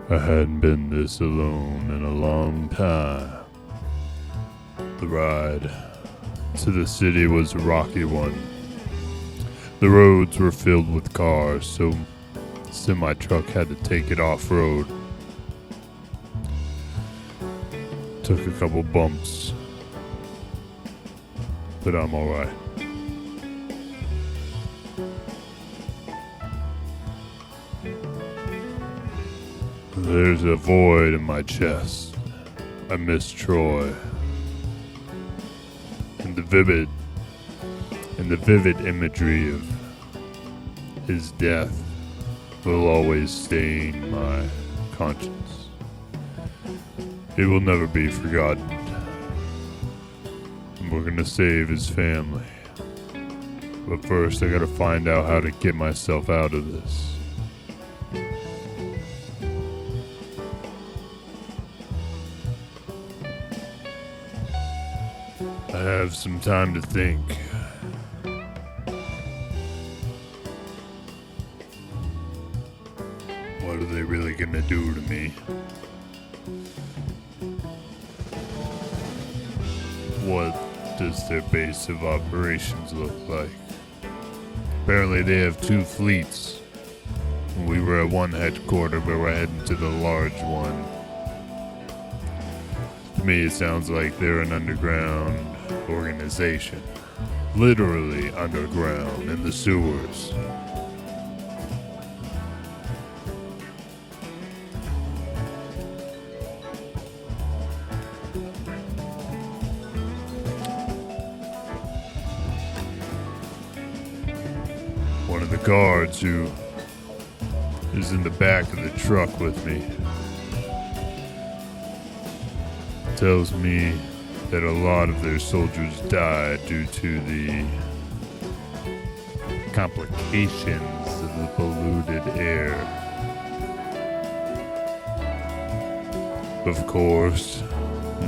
I hadn't been this alone in a long time. The ride to the city was a rocky one. The roads were filled with cars, so the semi-truck had to take it off-road. Took a couple bumps, but I'm alright. There's a void in my chest. I miss Troy. And the vivid imagery of his death will always stain my conscience. It will never be forgotten. And we're gonna save his family. But first I gotta find out how to get myself out of this. I have some time to think. What are they really gonna do to me? What does their base of operations look like? Apparently they have 2 fleets. We were at one headquarters, but we're heading to the large one. To me it sounds like they're an underground organization. Literally underground in the sewers. One of the guards who is in the back of the truck with me tells me that a lot of their soldiers died due to the complications of the polluted air. Of course,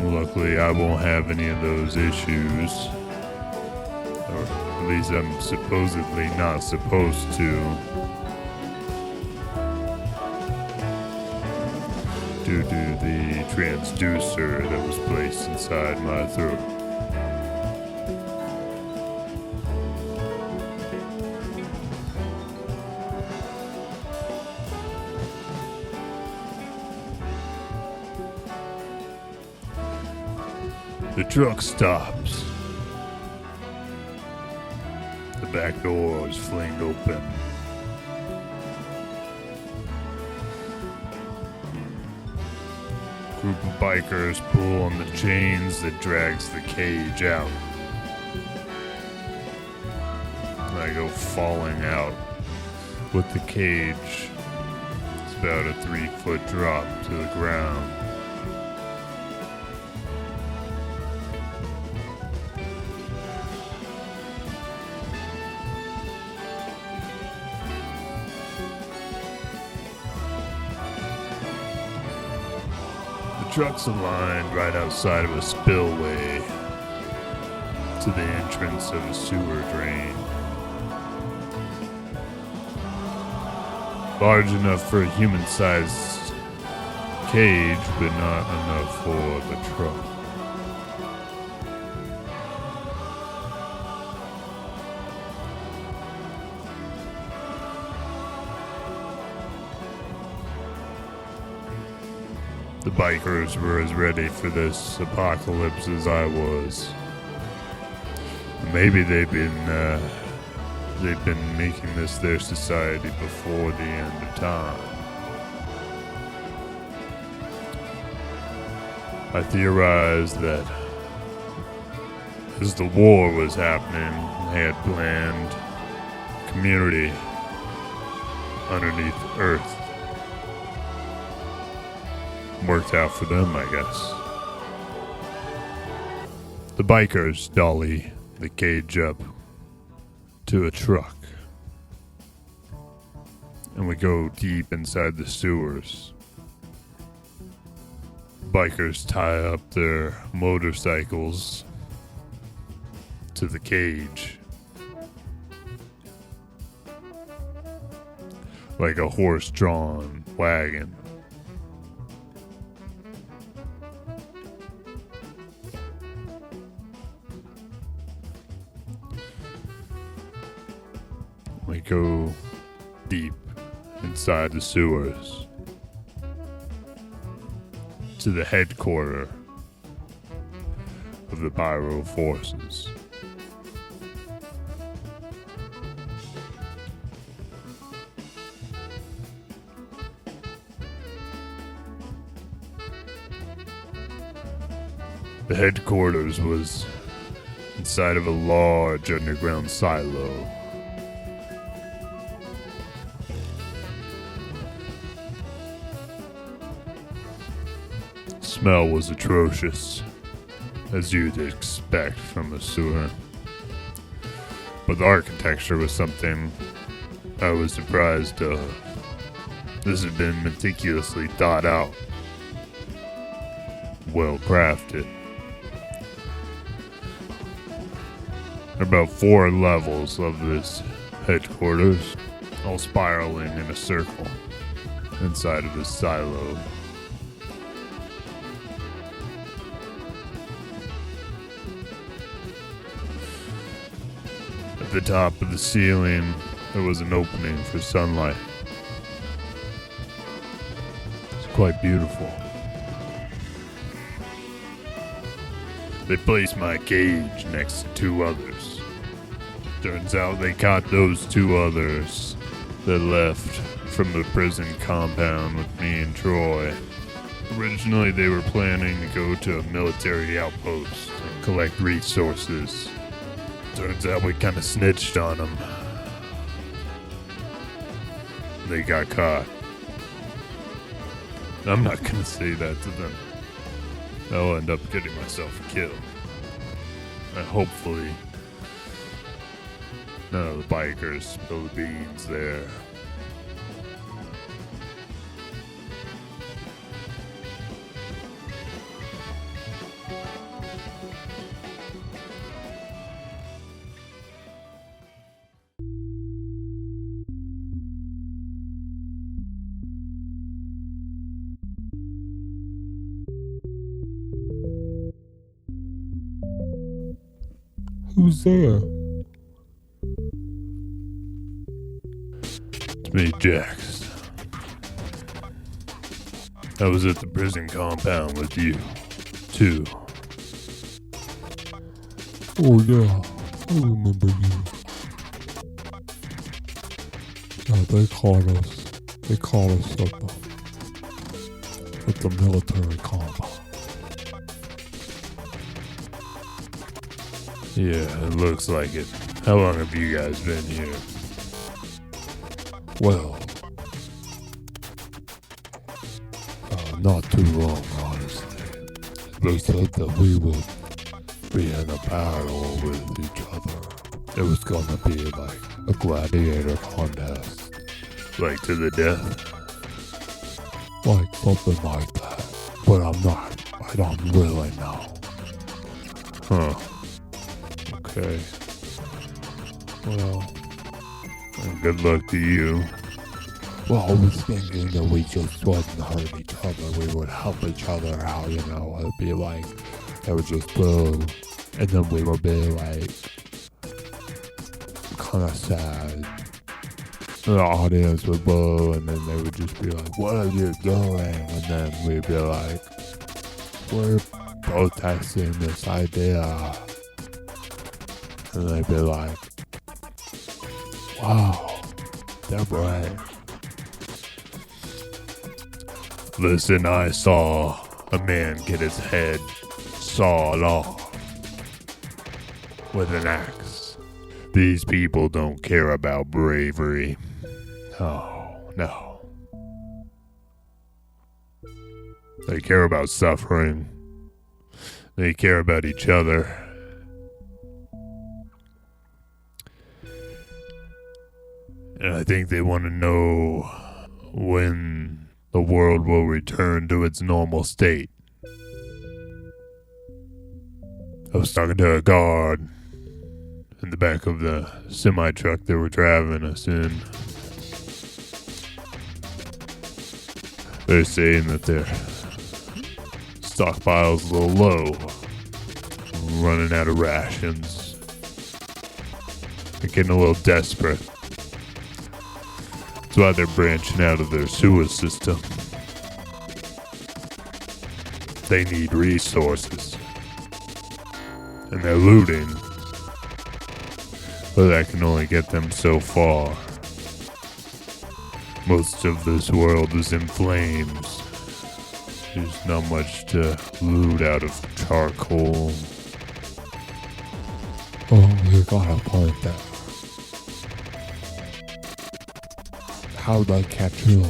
luckily I won't have any of those issues. Or at least I'm supposedly not supposed to. Due to the transducer that was placed inside my throat. The truck stops. The back door is flinged open. Group of bikers pull on the chains that drags the cage out. And I go falling out with the cage. It's about a 3-foot drop to the ground. The truck's aligned right outside of a spillway to the entrance of a sewer drain. Large enough for a human-sized cage, but not enough for the truck. The bikers were as ready for this apocalypse as I was. Maybe they've been making this their society before the end of time. I theorized that as the war was happening, they had planned community underneath Earth. Worked out for them, I guess. The bikers dolly the cage up to a truck, and we go deep inside the sewers. Bikers tie up their motorcycles to the cage like a horse-drawn wagon. We go deep inside the sewers to the headquarters of the Pyro Forces. The headquarters was inside of a large underground silo. Smell was atrocious, as you'd expect from a sewer. But the architecture was something I was surprised of. This had been meticulously thought out, well crafted. There are about 4 levels of this headquarters, all spiraling in a circle inside of this silo. At the top of the ceiling, there was an opening for sunlight. It's quite beautiful. They placed my cage next to 2 others. Turns out they caught those 2 others that left from the prison compound with me and Troy. Originally, they were planning to go to a military outpost and collect resources. Turns out we kind of snitched on them. They got caught. I'm not gonna say that to them. I'll end up getting myself killed. And hopefully, none of the bikers spill the beans there. Who's there? It's me, Jax. I was at the prison compound with you, too. Oh yeah, I remember you. Yeah, they caught us. They caught us at the military compound. Yeah, it looks like it. How long have you guys been here? Well, not too long, honestly. They said that we would be in a battle with each other. It was gonna be like a gladiator contest. Like to the death? Like something like that. But I don't really know. Huh. Okay. Well, good luck to you. well, I was thinking that we just wouldn't hurt each other. We would help each other out, you know. It'd be like, they would just boo. And then we would be like, kind of sad. The audience would boo, and then they would just be like, what are you doing? And then we'd be like, we're protesting this idea. And they'd be like, wow, they're brave. Listen, I saw a man get his head sawed off with an axe. These people don't care about bravery. Oh, no. They care about suffering. They care about each other. And I think they want to know when the world will return to its normal state. I was talking to a guard in the back of the semi-truck they were driving us in. They're saying that their stockpile's a little low. Running out of rations. They're getting a little desperate. That's why they're branching out of their sewer system. They need resources. And they're looting. But that can only get them so far. Most of this world is in flames. There's not much to loot out of charcoal. Oh, you got a point there. How'd I catch you?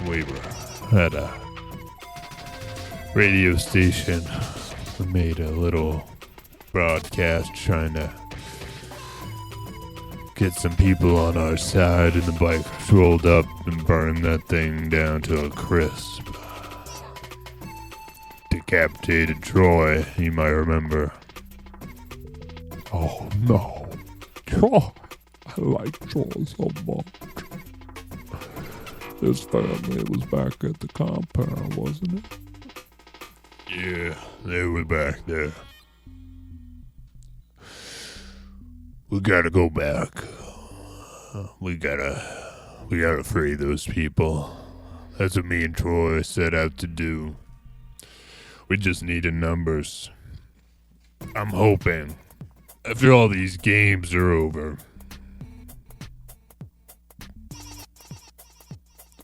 We were at a radio station. We made a little broadcast trying to get some people on our side, and the bikers rolled up and burned that thing down to a crisp. Decapitated Troy, you might remember. Oh no. Troy. I like Troy so much. His family was back at the compound, wasn't it? Yeah, they were back there. We gotta go back. We gotta free those people. That's what me and Troy set out to do. We just needed numbers. I'm hoping, after all these games are over,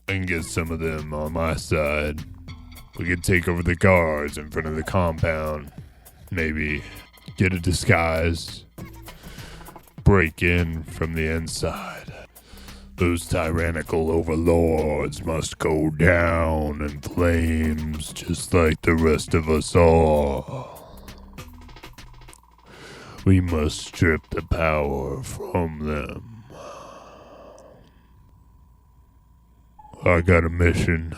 I can get some of them on my side. We could take over the guards in front of the compound. Maybe get a disguise. Break in from the inside. Those tyrannical overlords must go down in flames just like the rest of us all. We must strip the power from them. I got a mission.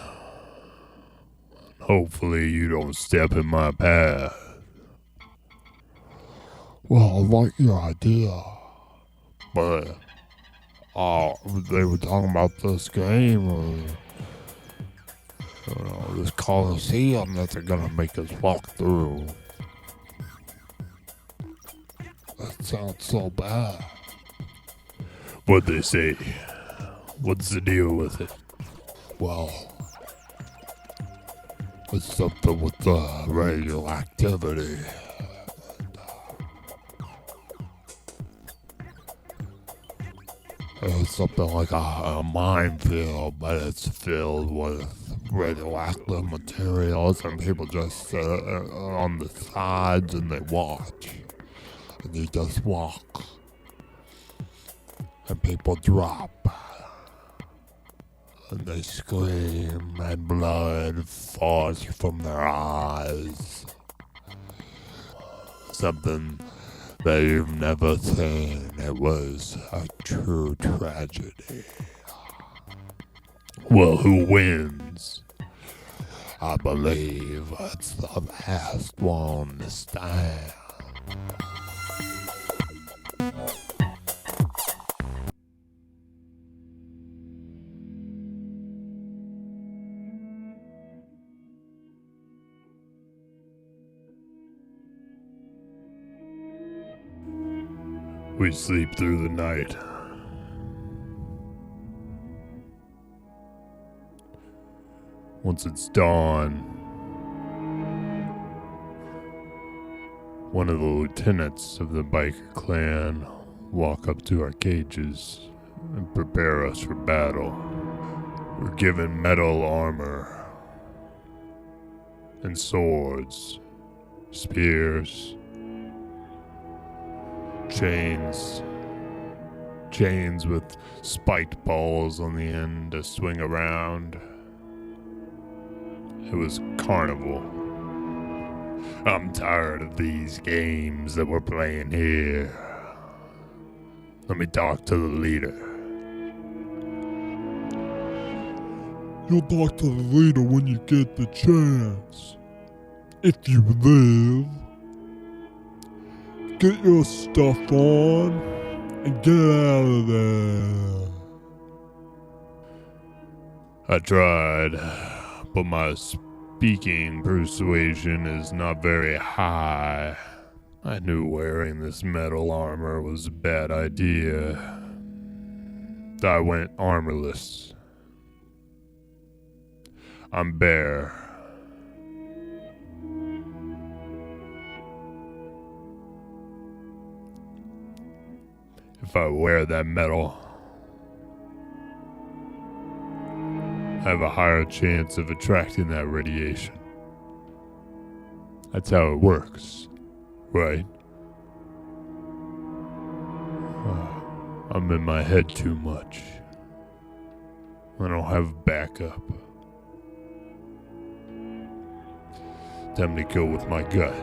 Hopefully you don't step in my path. Well, I like your idea. But They were talking about this game, this Coliseum that they're gonna make us walk through. That sounds so bad. what'd they say? What's the deal with it? Well, it's something with the radioactivity. It's something like a minefield, but it's filled with radioactive materials, and people just sit on the sides and they watch. And you just walk. And people drop. And they scream, and blood falls from their eyes. Something that you've never seen. It was a true tragedy. Well, who wins? I believe it's the last one to stand. We sleep through the night. Once it's dawn, one of the lieutenants of the biker clan walk up to our cages and prepare us for battle. We're given metal armor and swords, spears, chains with spiked balls on the end to swing around. It was carnival. I'm tired of these games that we're playing here. Let me talk to the leader. You'll talk to the leader when you get the chance. If you live. Get your stuff on and get out of there. I tried, but my speaking persuasion is not very high. I knew wearing this metal armor was a bad idea. I went armorless. I'm bare. If I wear that metal, I have a higher chance of attracting that radiation. That's how it works, right? I'm in my head too much. I don't have backup. Time to go with my gut.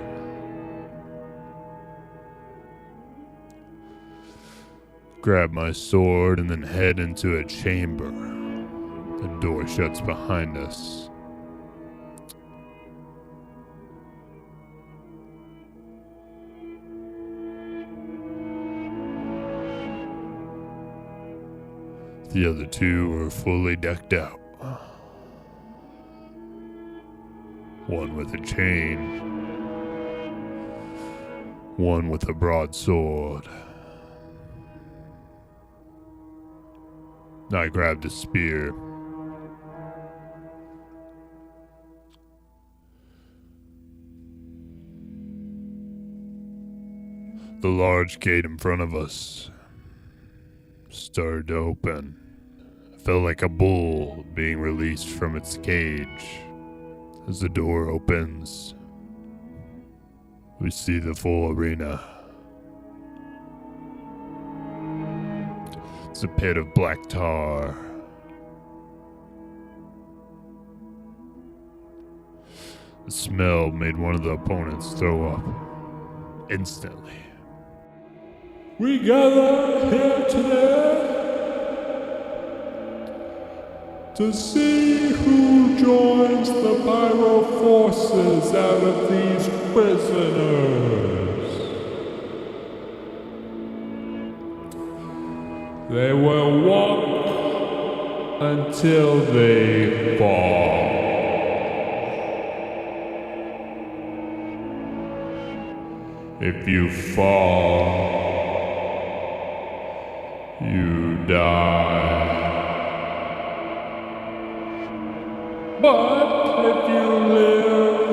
Grab my sword and then head into a chamber. The door shuts behind us. The other two were fully decked out. One with a chain. One with a broadsword. I grabbed a spear. The large gate in front of us started to open. I felt like a bull being released from its cage. As the door opens, we see the full arena. It's a pit of black tar. The smell made one of the opponents throw up instantly. We gather here today to see who joins the pyro forces out of these prisoners. They will walk until they fall. If you fall, you die. But if you live,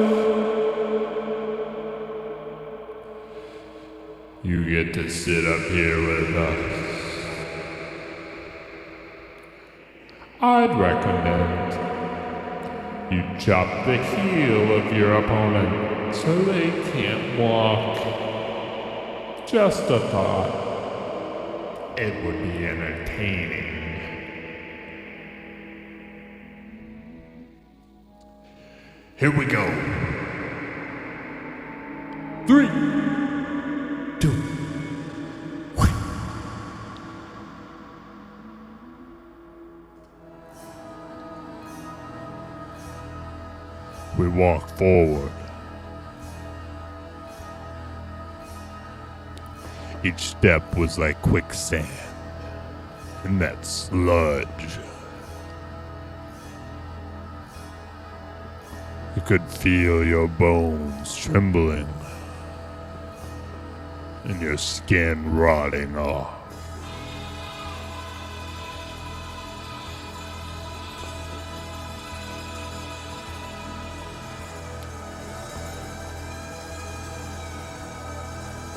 you get to sit up here with us. I'd recommend you chop the heel of your opponent so they can't walk. Just a thought. It would be entertaining. Here we go. 3, 2, 1. We walk forward. Each step was like quicksand, and that sludge. You could feel your bones trembling and your skin rotting off.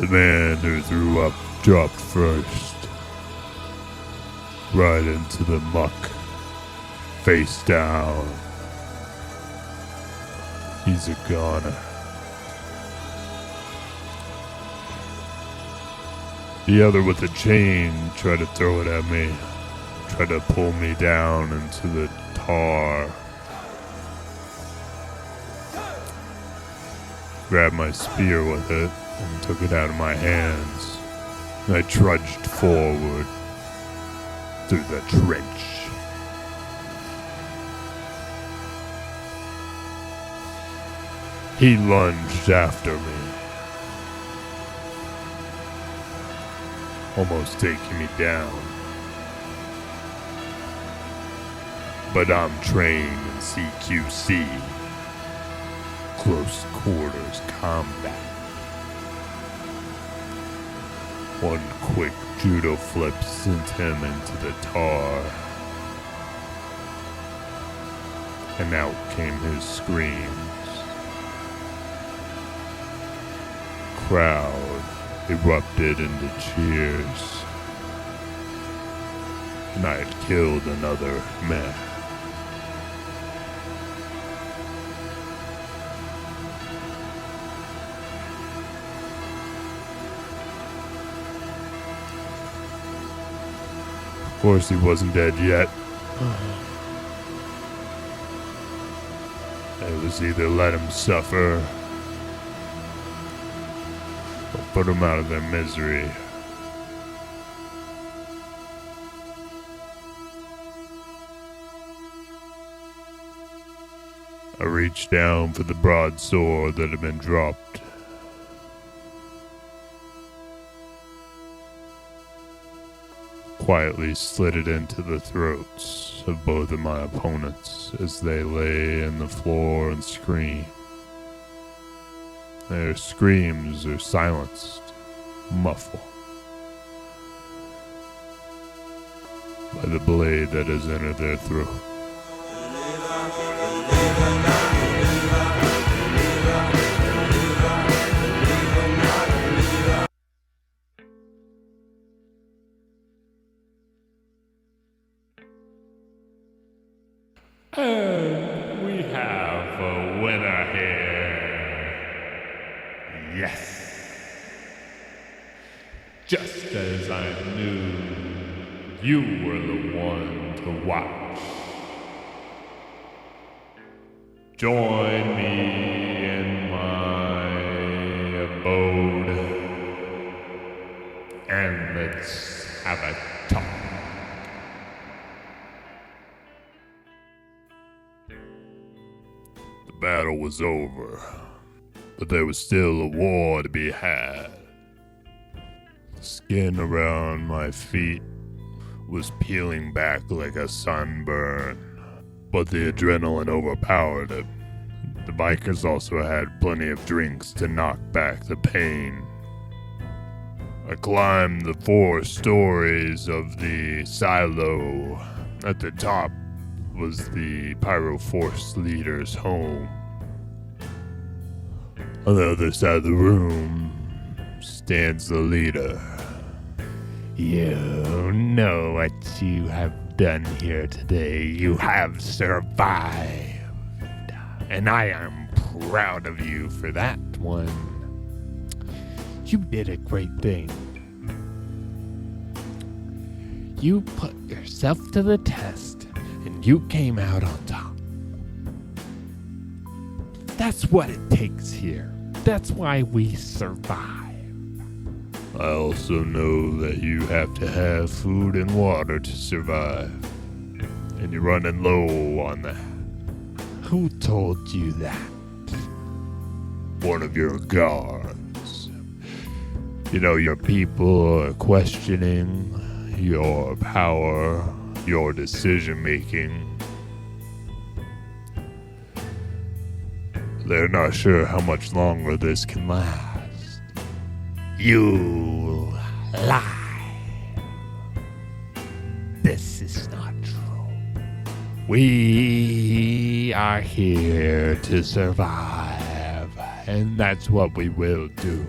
The man who threw up dropped first, right into the muck, face down. He's a goner. The other with the chain tried to throw it at me, tried to pull me down into the tar. Grabbed my spear with it and took it out of my hands. I trudged forward through the trench. He lunged after me, almost taking me down. But I'm trained in CQC, close quarters combat. One quick judo flip sent him into the tar. And out came his screams. Crowd erupted into cheers. And I had killed another man. Of course, he wasn't dead yet. It was either let him suffer or put them out of their misery. I reached down for the broadsword that had been dropped. Quietly slid it into the throats of both of my opponents as they lay on the floor and screamed. Their screams are silenced, muffled by the blade that has entered their throat. And we have a winner here. Yes. Just as I knew you were the one to watch. Join me in my abode and let's have a talk. The battle was over, but there was still a war to be had. The skin around my feet was peeling back like a sunburn, but the adrenaline overpowered it. The bikers also had plenty of drinks to knock back the pain. I climbed the 4 stories of the silo. At the top was the Pyro Force leader's home. On the other side of the room stands the leader. You know what you have done here today. You have survived. And I am proud of you for that one. You did a great thing. You put yourself to the test, and you came out on top. That's what it takes here. That's why we survive. I also know that you have to have food and water to survive. And you're running low on that. Who told you that? One of your guards. You know, your people are questioning your power, your decision making. They're not sure how much longer this can last. You lie. This is not true. We are here to survive, and that's what we will do.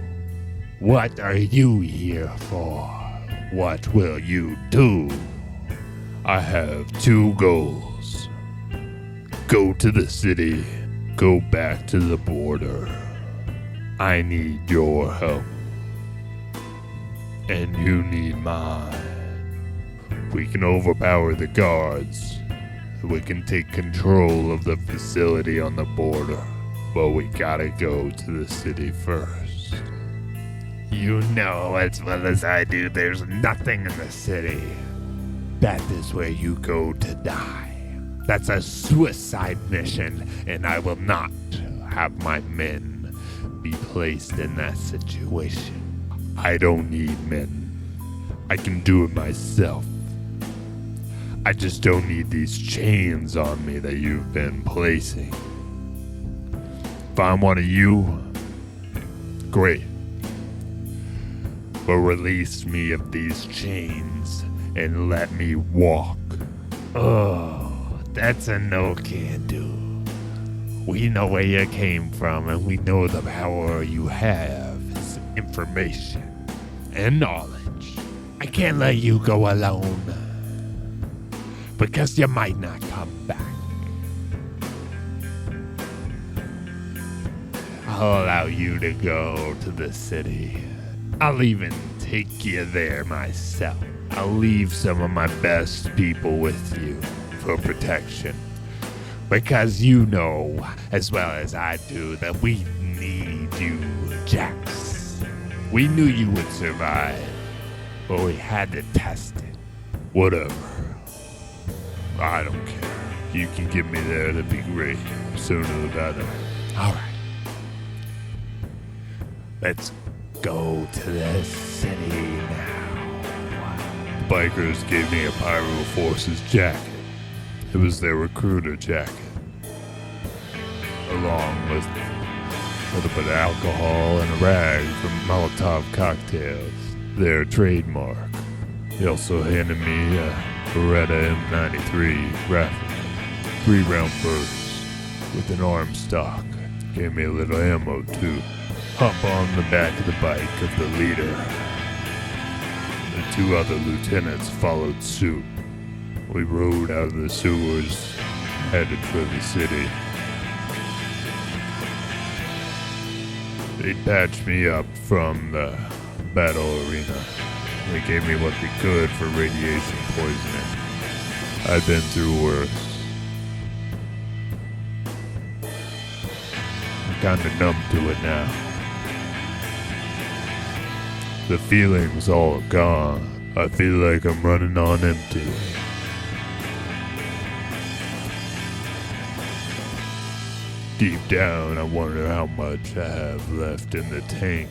What are you here for? What will you do? I have 2 goals. Go to the city. Go back to the border. I need your help. And you need mine. We can overpower the guards. We can take control of the facility on the border. But we gotta go to the city first. You know as well as I do there's nothing in the city. That is where you go to die. That's a suicide mission, and I will not have my men be placed in that situation. I don't need men. I can do it myself. I just don't need these chains on me that you've been placing. If I'm one of you, great. but release me of these chains and let me walk. Oh, that's a no can do. We know where you came from and we know the power you have is information and knowledge. I can't let you go alone because you might not come back. I'll allow you to go to the city. I'll even take you there myself. I'll leave some of my best people with you for protection. Because you know, as well as I do, that we need you, Jax. We knew you would survive, but we had to test it. Whatever. I don't care. You can get me there, that'd be great. Sooner the better. All right. Let's go to the city now. The bikers gave me a Pyro Forces jacket. It was their recruiter jacket. Along with a little bit of alcohol and a rag from Molotov cocktails. Their trademark. They also handed me a Beretta M93 rifle. 3-round bursts with an arm stock. Gave me a little ammo too. Hop on the back of the bike of the leader. The 2 other lieutenants followed suit. We rode out of the sewers, headed for the city. They patched me up from the battle arena. They gave me what they could for radiation poisoning. I've been through worse. I'm kinda numb to it now. The feeling's all gone. I feel like I'm running on empty. Deep down, I wonder how much I have left in the tank.